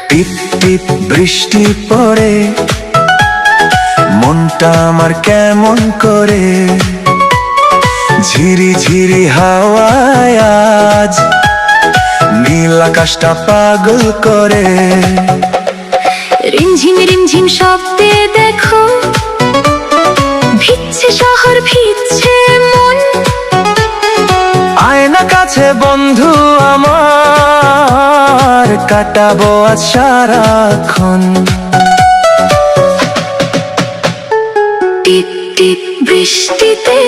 টিপ টিপ বৃষ্টি পড়ে, মনটা আমার কেমন করে। ঝিরি ঝিরি হাওয়ায় আজ নীল আকাশটা পাগল করে। রিমঝিম রিমঝিম শব্দে দেখো, ভিজছে শহর ভিজছে মন। আয়না কাছে বন্ধু আমার, কাটাবো আজ সারাক্ষণ। টিপ টিপ বৃষ্টিতে,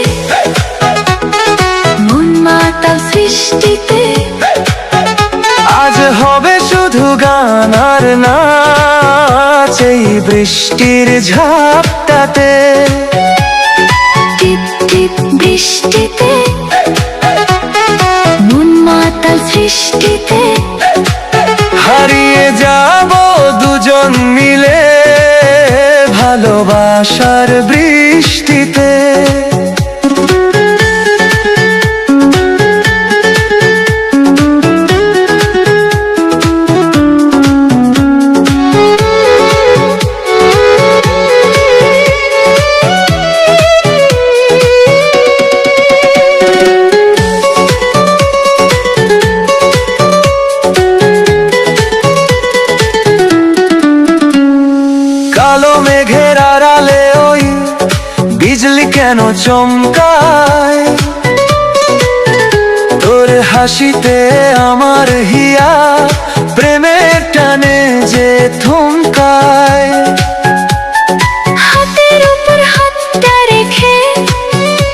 মন মাতাল সৃষ্টিতে। আজ হবে শুধু গান আর নাচ এই বৃষ্টির ঝাপটাতে। টিপ টিপ বৃষ্টিতে, মন মাতাল সৃষ্টিতে। হারিয়ে যাব দুজন মিলে ভালোবাসার বৃষ্টিতে। কালো মেঘের আড়ালে ওই বিজলি কেন চমকায়? তোর হাসিতে আমার হিয়া প্রেমের টানে যে থমকায়। হাতের উপর হাতটা রেখে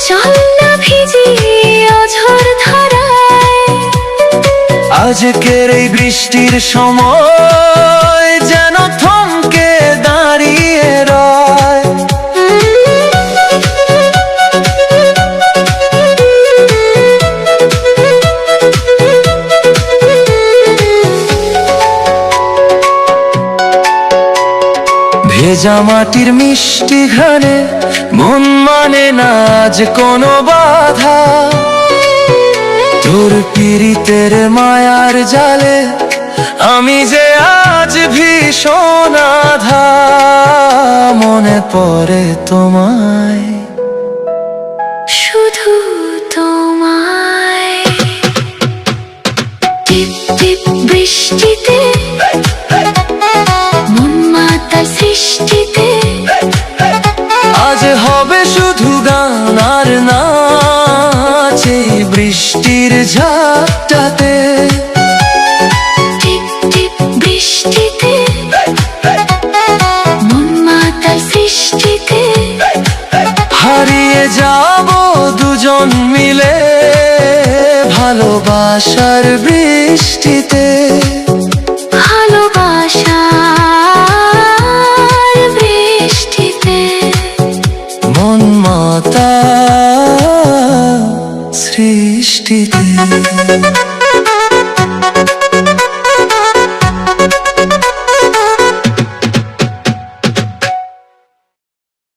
চল না ভিজি অঝোর ধারায়। আজকের এই বৃষ্টির সময় যেন থমকে দাঁড়িয়ে রয়। ভেজা মাটির মিষ্টি ঘ্রাণে মন মানে না আজ কোনো বাধা। তোর পীড়িতের মায়ার জালে আমি যে আজ ভীষণ আধা। মনে পড়ে তোমায়, শুধু তোমায়। টিপ টিপ বৃষ্টিতে, মন মাতাল সৃষ্টিতে। আজ হবে শুধু গান আর নাচ এই বৃষ্টির ঝাপটাতে। টিপ টিপ বৃষ্টিতে, মন মাতাল সৃষ্টিতে। হারিয়ে যাব দুজন মিলে ভালোবাসার বৃষ্টিতে। ভালোবাসার বৃষ্টিতে। মন মাতাল সৃষ্টিতে।